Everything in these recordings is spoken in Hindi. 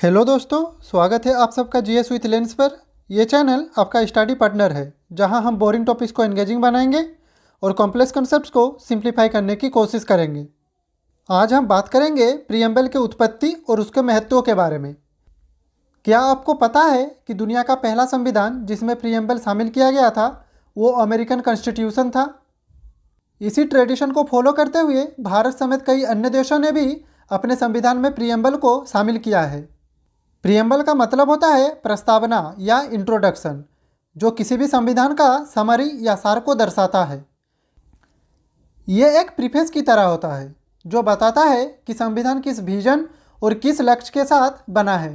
हेलो दोस्तों, स्वागत है आप सबका जीएस विथ लेंस पर। ये चैनल आपका स्टडी पार्टनर है, जहां हम बोरिंग टॉपिक्स को एंगेजिंग बनाएंगे और कॉम्प्लेक्स कॉन्सेप्ट्स को सिंप्लीफाई करने की कोशिश करेंगे। आज हम बात करेंगे प्रीएम्बल के उत्पत्ति और उसके महत्व के बारे में। क्या आपको पता है कि दुनिया का पहला संविधान जिसमें प्रीएम्बल शामिल किया गया था वो अमेरिकन कॉन्स्टिट्यूशन था। इसी ट्रेडिशन को फॉलो करते हुए भारत समेत कई अन्य देशों ने भी अपने संविधान में प्रीएम्बल को शामिल किया है। प्रीएम्बल का मतलब होता है प्रस्तावना या इंट्रोडक्शन, जो किसी भी संविधान का समरी या सार को दर्शाता है। ये एक प्रीफेस की तरह होता है जो बताता है कि संविधान किस विजन और किस लक्ष्य के साथ बना है।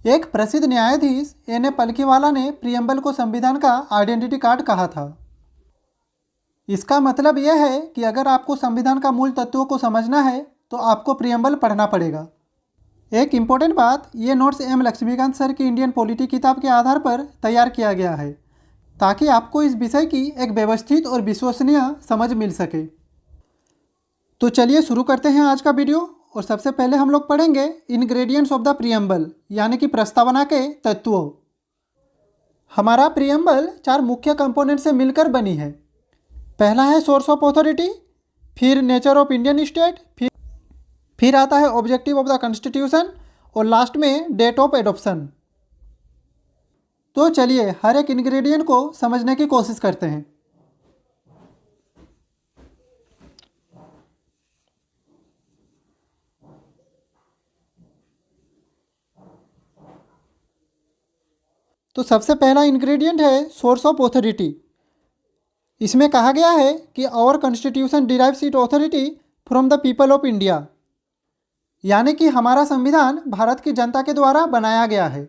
एक प्रसिद्ध न्यायाधीश एन ए पलकीवाला ने प्रीएम्बल को संविधान का आइडेंटिटी कार्ड कहा था। इसका मतलब यह है कि अगर आपको संविधान का मूल तत्वों को समझना है तो आपको प्रीएम्बल पढ़ना पड़ेगा। एक इम्पोर्टेंट बात, ये नोट्स एम लक्ष्मीकांत सर की इंडियन पॉलिटी किताब के आधार पर तैयार किया गया है, ताकि आपको इस विषय की एक व्यवस्थित और विश्वसनीय समझ मिल सके। तो चलिए शुरू करते हैं आज का वीडियो। और सबसे पहले हम लोग पढ़ेंगे इंग्रेडिएंट्स ऑफ द प्रीएम्बल, यानी कि प्रस्तावना के तत्वों। हमारा प्रीएम्बल 4 मुख्य कंपोनेंट से मिलकर बनी है। पहला है सोर्स ऑफ अथॉरिटी, फिर नेचर ऑफ इंडियन स्टेट, फिर आता है ऑब्जेक्टिव ऑफ द कॉन्स्टिट्यूशन और लास्ट में डेट ऑफ एडॉप्शन। तो चलिए हर एक इंग्रेडिएंट को समझने की कोशिश करते हैं। तो सबसे पहला इंग्रेडिएंट है सोर्स ऑफ अथॉरिटी। इसमें कहा गया है कि our constitution derives it authority from the people of India, यानी कि हमारा संविधान भारत की जनता के द्वारा बनाया गया है।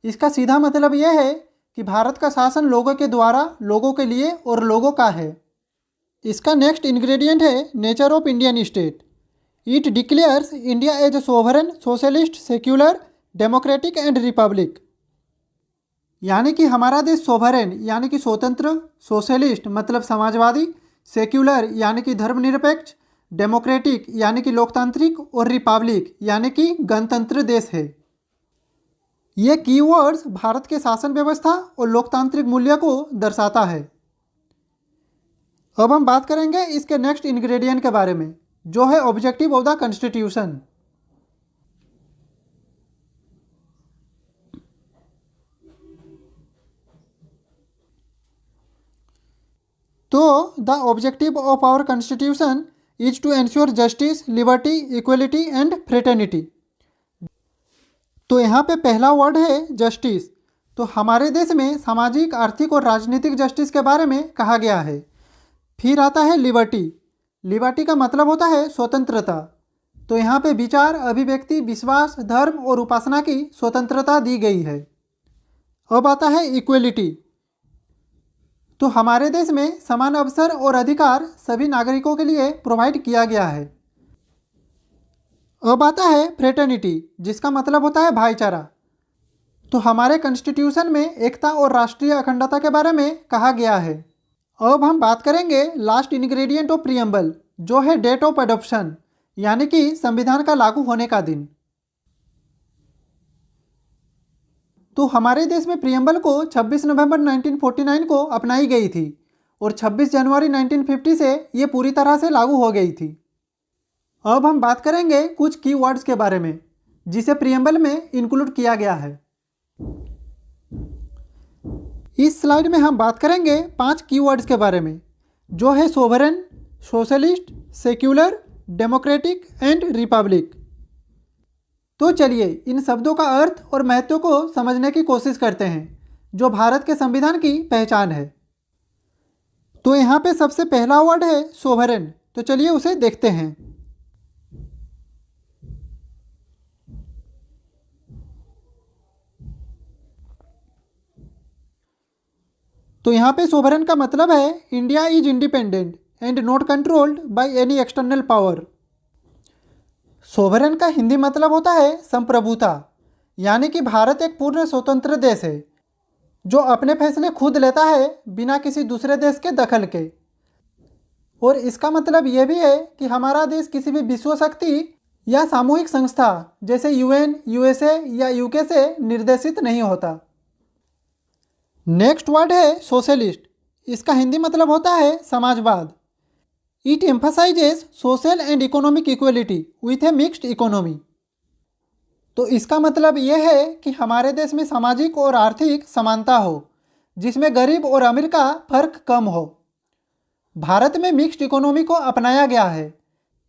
इसका सीधा मतलब यह है कि भारत का शासन लोगों के द्वारा, लोगों के लिए और लोगों का है। इसका नेक्स्ट इंग्रेडिएंट है nature of Indian state. It declares India as a sovereign, socialist, secular, democratic and republic, यानी कि हमारा देश सोवरेन यानी कि स्वतंत्र, सोशलिस्ट मतलब समाजवादी, सेक्युलर यानी कि धर्मनिरपेक्ष, डेमोक्रेटिक यानी कि लोकतांत्रिक और रिपब्लिक यानी कि गणतंत्र देश है। ये कीवर्ड्स भारत के शासन व्यवस्था और लोकतांत्रिक मूल्य को दर्शाता है। अब हम बात करेंगे इसके नेक्स्ट इंग्रेडिएंट के बारे में, जो है ऑब्जेक्टिव ऑफ द कॉन्स्टिट्यूशन। तो the objective of our constitution is to ensure justice, liberty, equality and fraternity. तो यहाँ पे पहला वर्ड है जस्टिस। तो हमारे देश में सामाजिक, आर्थिक और राजनीतिक जस्टिस के बारे में कहा गया है। फिर आता है लिबर्टी। लिबर्टी का मतलब होता है स्वतंत्रता। तो यहाँ पे विचार, अभिव्यक्ति, विश्वास, धर्म और उपासना की स्वतंत्रता दी गई है। अब आता है इक्वलिटी। तो हमारे देश में समान अवसर और अधिकार सभी नागरिकों के लिए प्रोवाइड किया गया है। अब आता है फ्रेटर्निटी, जिसका मतलब होता है भाईचारा। तो हमारे कॉन्स्टिट्यूशन में एकता और राष्ट्रीय अखंडता के बारे में कहा गया है। अब हम बात करेंगे लास्ट इंग्रेडिएंट ऑफ प्रीएम्बल, जो है डेट ऑफ एडॉप्शन, यानी कि संविधान का लागू होने का दिन। तो हमारे देश में प्रीएम्बल को 26 नवंबर 1949 को अपनाई गई थी और 26 जनवरी 1950 से ये पूरी तरह से लागू हो गई थी। अब हम बात करेंगे कुछ की वर्ड्स के बारे में जिसे प्रीएम्बल में इंक्लूड किया गया है। इस स्लाइड में हम बात करेंगे 5 की वर्ड्स के बारे में, जो है sovereign, socialist, secular, democratic and Republic. तो चलिए इन शब्दों का अर्थ और महत्व को समझने की कोशिश करते हैं, जो भारत के संविधान की पहचान है। तो यहाँ पे सबसे पहला वर्ड है सोवरेन। तो चलिए उसे देखते हैं। तो यहाँ पे सोवरेन का मतलब है India is independent and not controlled by any external power. Sovereign का हिंदी मतलब होता है संप्रभुता, यानी कि भारत एक पूर्ण स्वतंत्र देश है जो अपने फैसले खुद लेता है बिना किसी दूसरे देश के दखल के। और इसका मतलब यह भी है कि हमारा देश किसी भी विश्व शक्ति या सामूहिक संस्था जैसे यूएन, यूएसए या यूके से निर्देशित नहीं होता। नेक्स्ट वर्ड है सोशलिस्ट। इसका हिंदी मतलब होता है समाजवाद। It emphasises social and economic equality with A mixed economy. तो इसका मतलब यह है कि हमारे देश में सामाजिक और आर्थिक समानता हो, जिसमें गरीब और अमीर का फर्क कम हो। भारत में मिक्स्ड इकोनॉमी को अपनाया गया है,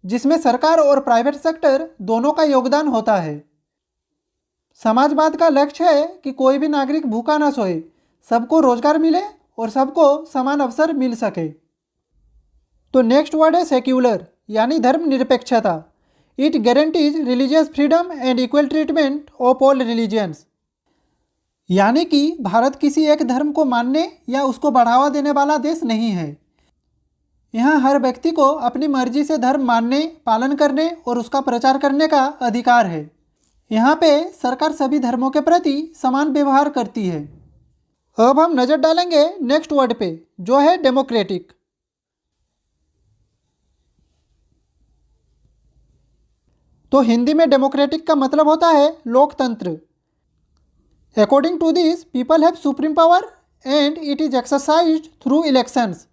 जिसमें सरकार और प्राइवेट सेक्टर दोनों का योगदान होता है। समाजवाद का लक्ष्य है कि कोई भी नागरिक भूखा न सोए, सबको रोजगार मिले और सबको समान अवसर मिल सके। तो नेक्स्ट वर्ड है सेक्युलर, यानी धर्मनिरपेक्षता। It guarantees religious freedom and equal treatment of all religions. यानी कि भारत किसी एक धर्म को मानने या उसको बढ़ावा देने वाला देश नहीं है। यहाँ हर व्यक्ति को अपनी मर्जी से धर्म मानने, पालन करने और उसका प्रचार करने का अधिकार है। यहाँ पे सरकार सभी धर्मों के प्रति समान व्यवहार करती है। अब हम नज़र डालेंगे नेक्स्ट वर्ड पे, जो है डेमोक्रेटिक। तो हिंदी में डेमोक्रेटिक का मतलब होता है लोकतंत्र। According to this, people have supreme power and it is exercised through elections.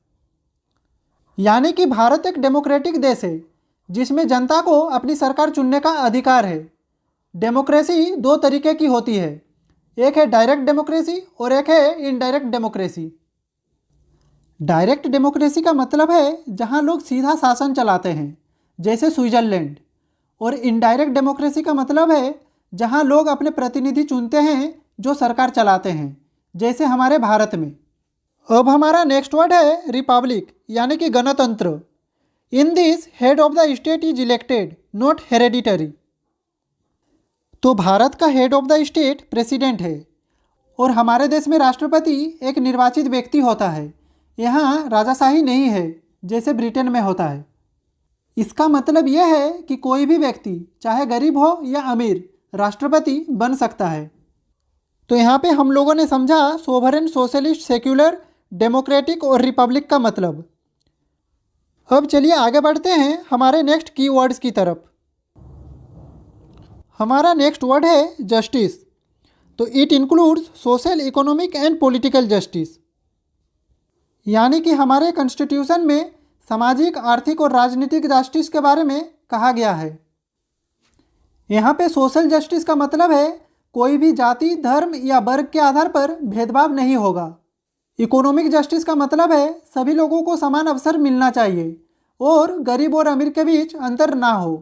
यानी कि भारत एक डेमोक्रेटिक देश है, जिसमें जनता को अपनी सरकार चुनने का अधिकार है। डेमोक्रेसी दो तरीके की होती है, एक है डायरेक्ट डेमोक्रेसी और एक है इनडायरेक्ट डेमोक्रेसी। डायरेक्ट डेमोक्रेसी का मतलब है जहां लोग सीधा शासन चलाते हैं, जैसे स्विट्जरलैंड। और इनडायरेक्ट डेमोक्रेसी का मतलब है जहां लोग अपने प्रतिनिधि चुनते हैं जो सरकार चलाते हैं, जैसे हमारे भारत में। अब हमारा नेक्स्ट वर्ड है रिपब्लिक, यानी कि गणतंत्र। In this head of the state is elected, not hereditary. तो भारत का head of the state president है और हमारे देश में राष्ट्रपति एक निर्वाचित व्यक्ति होता है। यहाँ राजाशाही नहीं है जैसे ब्रिटेन में होता है। इसका मतलब यह है कि कोई भी व्यक्ति, चाहे गरीब हो या अमीर, राष्ट्रपति बन सकता है। तो यहाँ पे हम लोगों ने समझा सोवरेन, सोशलिस्ट, सेक्युलर, डेमोक्रेटिक और रिपब्लिक का मतलब। अब चलिए आगे बढ़ते हैं हमारे नेक्स्ट कीवर्ड्स की तरफ। हमारा नेक्स्ट वर्ड है जस्टिस। तो it includes social, economic and political justice. यानी कि हमारे कॉन्स्टिट्यूशन में सामाजिक, आर्थिक और राजनीतिक जस्टिस के बारे में कहा गया है। यहाँ पे सोशल जस्टिस का मतलब है कोई भी जाति, धर्म या वर्ग के आधार पर भेदभाव नहीं होगा। इकोनॉमिक जस्टिस का मतलब है सभी लोगों को समान अवसर मिलना चाहिए और गरीब और अमीर के बीच अंतर ना हो।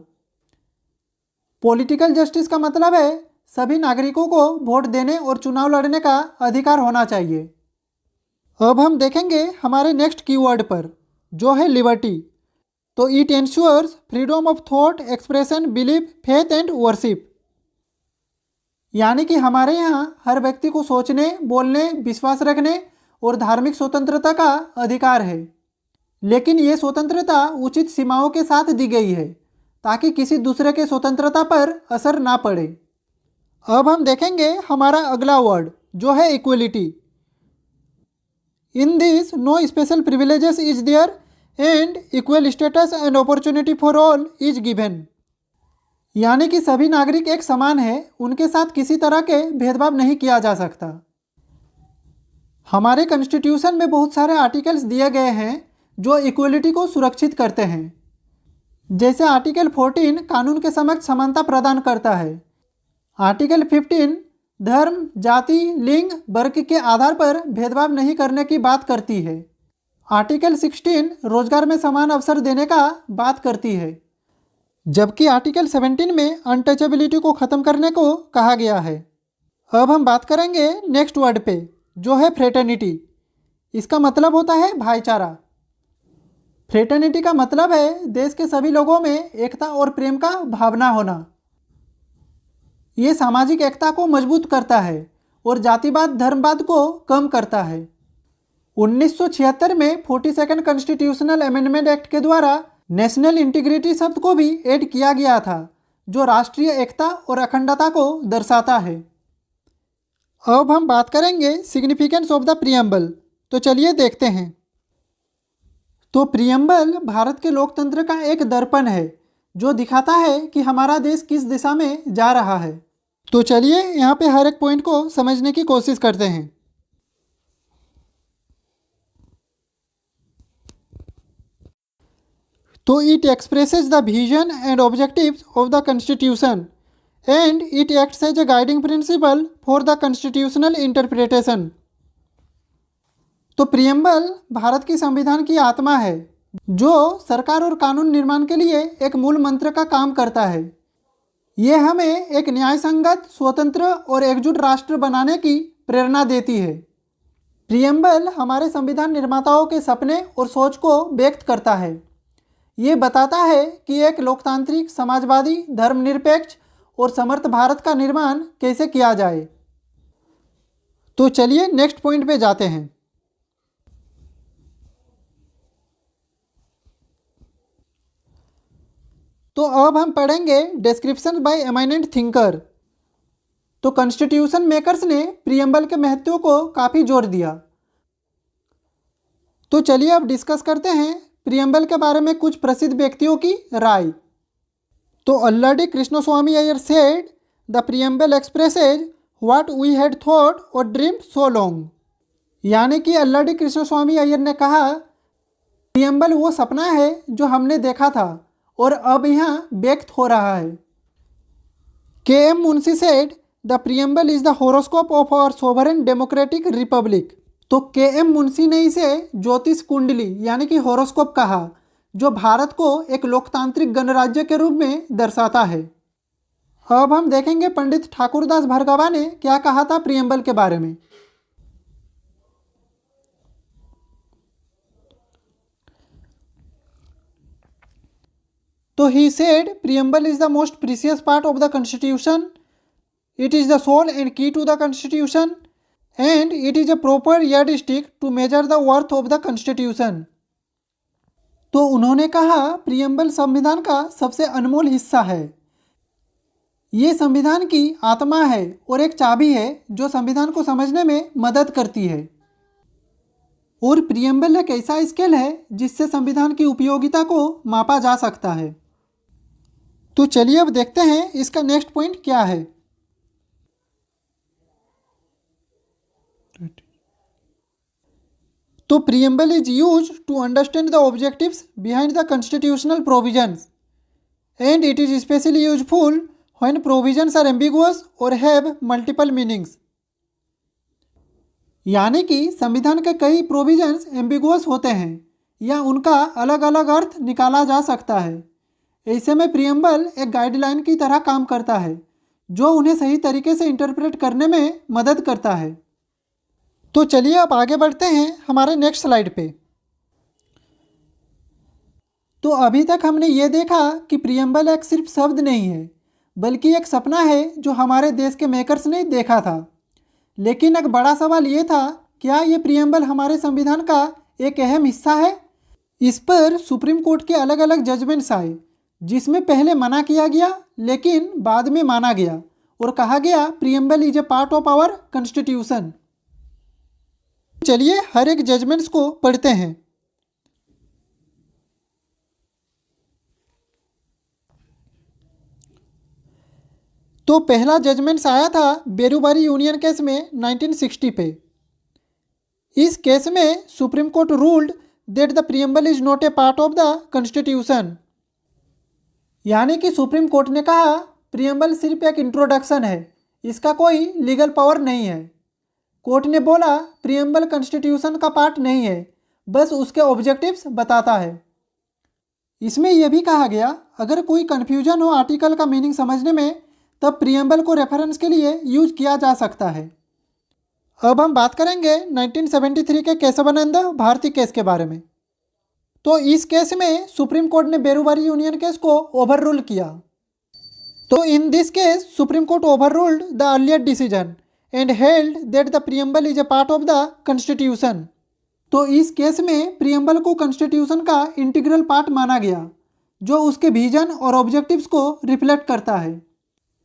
पॉलिटिकल जस्टिस का मतलब है सभी नागरिकों को वोट देने और चुनाव लड़ने का अधिकार होना चाहिए। अब हम देखेंगे हमारे नेक्स्ट कीवर्ड पर, जो है लिबर्टी। तो it ensures freedom of thought, expression, belief, faith and worship. यानी कि हमारे यहाँ हर व्यक्ति को सोचने, बोलने, विश्वास रखने और धार्मिक स्वतंत्रता का अधिकार है। लेकिन ये स्वतंत्रता उचित सीमाओं के साथ दी गई है ताकि किसी दूसरे के स्वतंत्रता पर असर ना पड़े। अब हम देखेंगे हमारा अगला वर्ड, जो है equality. In this no special privileges is there and equal status and opportunity for all is given. यानी कि सभी नागरिक एक समान है, उनके साथ किसी तरह के भेदभाव नहीं किया जा सकता। हमारे कॉन्स्टिट्यूशन में बहुत सारे आर्टिकल्स दिए गए हैं जो इक्वलिटी को सुरक्षित करते हैं। जैसे आर्टिकल 14 कानून के समक्ष समानता प्रदान करता है। आर्टिकल 15 धर्म, जाति, लिंग, वर्ग के आधार पर भेदभाव नहीं करने की बात करती है। आर्टिकल 16 रोजगार में समान अवसर देने का बात करती है, जबकि आर्टिकल 17 में अनटचेबिलिटी को ख़त्म करने को कहा गया है। अब हम बात करेंगे नेक्स्ट वर्ड पे, जो है फ्रेटर्निटी। इसका मतलब होता है भाईचारा। फ्रेटर्निटी का मतलब है देश के सभी लोगों में एकता और प्रेम का भावना होना। ये सामाजिक एकता को मजबूत करता है और जातिवाद, धर्मवाद को कम करता है। 1976 में 42nd कॉन्स्टिट्यूशनल अमेंडमेंट एक्ट के द्वारा नेशनल इंटीग्रिटी शब्द को भी ऐड किया गया था, जो राष्ट्रीय एकता और अखंडता को दर्शाता है। अब हम बात करेंगे सिग्निफिकेंस ऑफ द प्रीएम्बल। तो चलिए देखते हैं। तो प्रीएम्बल भारत के लोकतंत्र का एक दर्पण है, जो दिखाता है कि हमारा देश किस दिशा में जा रहा है। तो चलिए यहाँ पे हर एक पॉइंट को समझने की कोशिश करते हैं। तो it expresses the vision and objectives of the constitution and it acts as a guiding principle for the constitutional interpretation. तो प्रियम्बल भारत की संविधान की आत्मा है, जो सरकार और कानून निर्माण के लिए एक मूल मंत्र का काम करता है। ये हमें एक न्यायसंगत, स्वतंत्र और एकजुट राष्ट्र बनाने की प्रेरणा देती है। प्रियम्बल हमारे संविधान निर्माताओं के सपने और सोच को व्यक्त करता है। ये बताता है कि एक लोकतांत्रिक, समाजवादी, धर्मनिरपेक्ष और समर्थ भारत का निर्माण कैसे किया जाए। तो चलिए नेक्स्ट पॉइंट पे जाते हैं। तो अब हम पढ़ेंगे डिस्क्रिप्शन बाय एमिनेंट थिंकर। तो कॉन्स्टिट्यूशन मेकर्स ने प्रियम्बल के महत्व को काफ़ी जोर दिया। तो चलिए अब डिस्कस करते हैं प्रियम्बल के बारे में कुछ प्रसिद्ध व्यक्तियों की राय। तो Alladi Krishnaswamy Iyer said the preamble expresses what we had thought और ड्रीम्ड सो लॉन्ग। यानी कि अल्लाडी कृष्णस्वामी अय्यर ने कहा, प्रियम्बल वो सपना है जो हमने देखा था और अब यहाँ व्यक्त हो रहा है। K M. Munshi said the preamble is the horoscope of our sovereign democratic republic. तो के.एम. मुंशी ने इसे ज्योतिष कुंडली यानी कि होरोस्कोप कहा, जो भारत को एक लोकतांत्रिक गणराज्य के रूप में दर्शाता है। अब हम देखेंगे पंडित ठाकुरदास भार्गवा ने क्या कहा था प्रियम्बल के बारे में। तो he said preamble is the most precious part of the constitution, it is the soul and key to the constitution and it is a proper yardstick to measure the worth of the constitution. तो उन्होंने कहा प्रियम्बल संविधान का सबसे अनमोल हिस्सा है। ये संविधान की आत्मा है और एक चाबी है जो संविधान को समझने में मदद करती है। और प्रियम्बल एक ऐसा स्केल है जिससे संविधान की उपयोगिता को मापा जा सकता है। तो चलिए अब देखते हैं इसका नेक्स्ट पॉइंट क्या है। तो preamble is used to understand the objectives behind the constitutional provisions and it is specially useful when provisions are ambiguous और हैव मल्टीपल मीनिंग्स। यानी कि संविधान के कई प्रोविजंस एम्बिगुअस होते हैं या उनका अलग अलग अर्थ निकाला जा सकता है। ऐसे में प्रियम्बल एक गाइडलाइन की तरह काम करता है जो उन्हें सही तरीके से इंटरप्रेट करने में मदद करता है। तो चलिए अब आगे बढ़ते हैं हमारे नेक्स्ट स्लाइड पे। तो अभी तक हमने ये देखा कि प्रियम्बल एक सिर्फ शब्द नहीं है, बल्कि एक सपना है जो हमारे देश के मेकर्स ने देखा था। लेकिन एक बड़ा सवाल ये था, क्या ये प्रियम्बल हमारे संविधान का एक अहम हिस्सा है? इस पर सुप्रीम कोर्ट के अलग अलग जजमेंट्स आए, जिसमें पहले मना किया गया लेकिन बाद में माना गया और कहा गया preamble is a part of our constitution. चलिए हर एक जजमेंट्स को पढ़ते हैं। तो पहला जजमेंट्स आया था बेरूबारी यूनियन केस में 1960 पे। इस केस में supreme court ruled that the preamble is not a part of the constitution. यानी कि सुप्रीम कोर्ट ने कहा प्रियम्बल सिर्फ एक इंट्रोडक्शन है, इसका कोई लीगल पावर नहीं है। कोर्ट ने बोला प्रियम्बल कॉन्स्टिट्यूशन का पार्ट नहीं है, बस उसके ऑब्जेक्टिव्स बताता है। इसमें यह भी कहा गया अगर कोई कन्फ्यूजन हो आर्टिकल का मीनिंग समझने में, तब प्रियम्बल को रेफरेंस के लिए यूज किया जा सकता है। अब हम बात करेंगे 1973 के केशवानंद भारती केस के बारे में। तो इस केस में सुप्रीम कोर्ट ने बेरूबारी यूनियन केस को ओवर रूल किया। तो in this case supreme court over ruled the earlier decision and held that the preamble is a part of the constitution. तो इस केस में प्रियम्बल को कॉन्स्टिट्यूशन का इंटीग्रल पार्ट माना गया, जो उसके विजन और ऑब्जेक्टिव्स को रिफ्लेक्ट करता है।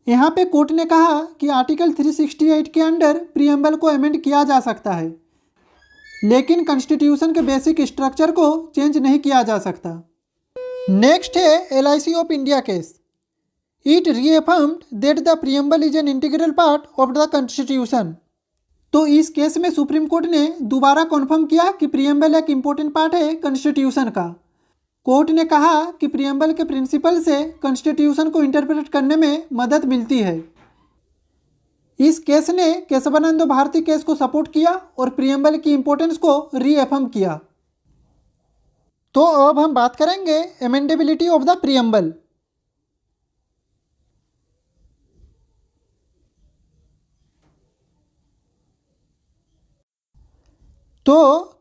यहाँ पे कोर्ट ने कहा कि आर्टिकल 368 के अंडर प्रियम्बल को अमेंड किया जा सकता है, लेकिन कॉन्स्टिट्यूशन के बेसिक स्ट्रक्चर को चेंज नहीं किया जा सकता। नेक्स्ट है LIC of India case. It reaffirmed that the preamble is an integral part of the constitution. तो इस केस में सुप्रीम कोर्ट ने दोबारा कॉन्फर्म किया कि प्रीएम्बल एक इम्पोर्टेंट पार्ट है कॉन्स्टिट्यूशन का। कोर्ट ने कहा कि प्रीएम्बल के प्रिंसिपल से कॉन्स्टिट्यूशन को इंटरप्रेट करने में मदद मिलती है। इस केस ने केशवानंद भारती केस को सपोर्ट किया और प्रीएम्बल की इंपॉर्टेंस को रीअफर्म किया। तो अब हम बात करेंगे एमेंडेबिलिटी ऑफ द प्रीएम्बल। तो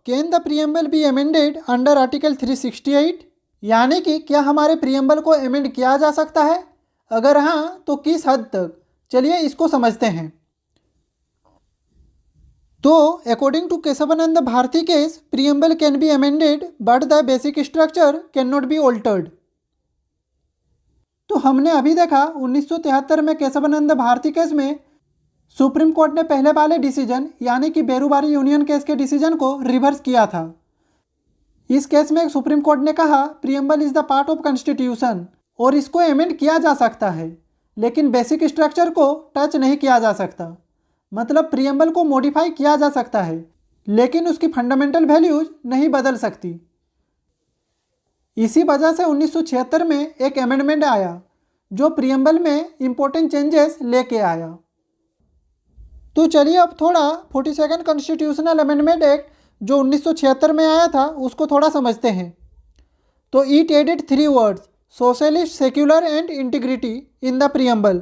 can the preamble be amended under article 368, यानी कि क्या हमारे प्रीएम्बल को एमेंड किया जा सकता है? अगर हाँ तो किस हद तक? चलिए इसको समझते हैं। तो according to Kesavananda Bharati case, preamble can be amended but the basic structure can not be altered. तो हमने अभी देखा 1973 में केशवानंद भारती केस में सुप्रीम कोर्ट ने पहले वाले डिसीजन यानी कि बेरूबारी यूनियन केस के डिसीजन को रिवर्स किया था। इस केस में सुप्रीम कोर्ट ने कहा preamble is the part of constitution और इसको एमेंड किया जा सकता है, लेकिन बेसिक स्ट्रक्चर को टच नहीं किया जा सकता। मतलब प्रीएम्बल को मॉडिफाई किया जा सकता है, लेकिन उसकी फंडामेंटल वैल्यूज नहीं बदल सकती। इसी वजह से 1976 में एक अमेंडमेंट आया जो प्रीएम्बल में इंपॉर्टेंट चेंजेस लेके आया। तो चलिए अब थोड़ा 42nd कॉन्स्टिट्यूशनल अमेंडमेंट एक्ट जो 1976 में आया था उसको थोड़ा समझते हैं। तो it added 3 words socialist, secular and integrity in the preamble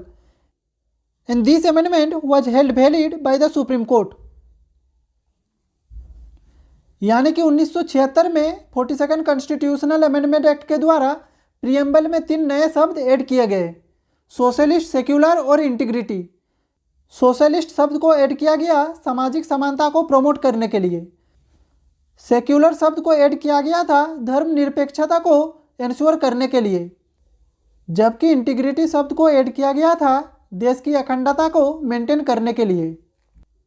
and this amendment was held valid by the supreme court. यानी कि 1976 में 42nd कॉन्स्टिट्यूशनल अमेंडमेंट एक्ट के द्वारा प्रीएम्बल में 3 नए शब्द ऐड किए गए, सोशलिस्ट, सेक्युलर और इंटीग्रिटी। सोशलिस्ट शब्द को ऐड किया गया सामाजिक समानता को प्रमोट करने के लिए। सेक्युलर शब्द को ऐड किया गया था धर्मनिरपेक्षता को इंश्योर करने के लिए, जबकि इंटीग्रिटी शब्द को ऐड किया गया था देश की अखंडता को मेंटेन करने के लिए।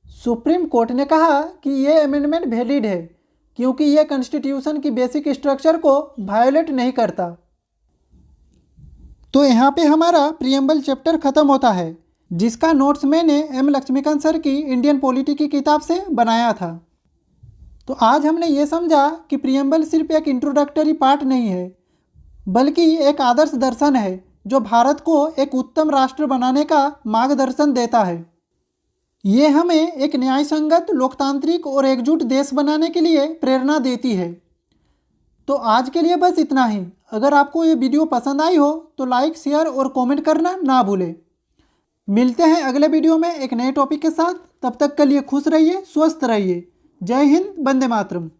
सुप्रीम कोर्ट ने कहा कि ये अमेंडमेंट वैलिड है क्योंकि ये कॉन्स्टिट्यूशन की बेसिक स्ट्रक्चर को वायोलेट नहीं करता। तो यहाँ पे हमारा प्रीएम्बल चैप्टर खत्म होता है, जिसका नोट्स मैंने M लक्ष्मीकांत सर की इंडियन पॉलिटी की किताब से बनाया था। तो आज हमने ये समझा कि प्रीएम्बल सिर्फ एक इंट्रोडक्टरी पार्ट नहीं है, बल्कि एक आदर्श दर्शन है जो भारत को एक उत्तम राष्ट्र बनाने का मार्गदर्शन देता है। ये हमें एक न्यायसंगत, लोकतांत्रिक और एकजुट देश बनाने के लिए प्रेरणा देती है। तो आज के लिए बस इतना ही। अगर आपको ये वीडियो पसंद आई हो तो लाइक, शेयर और कमेंट करना ना भूलें। मिलते हैं अगले वीडियो में एक नए टॉपिक के साथ। तब तक के लिए खुश रहिए, स्वस्थ रहिए। जय हिंद, वंदे मातरम।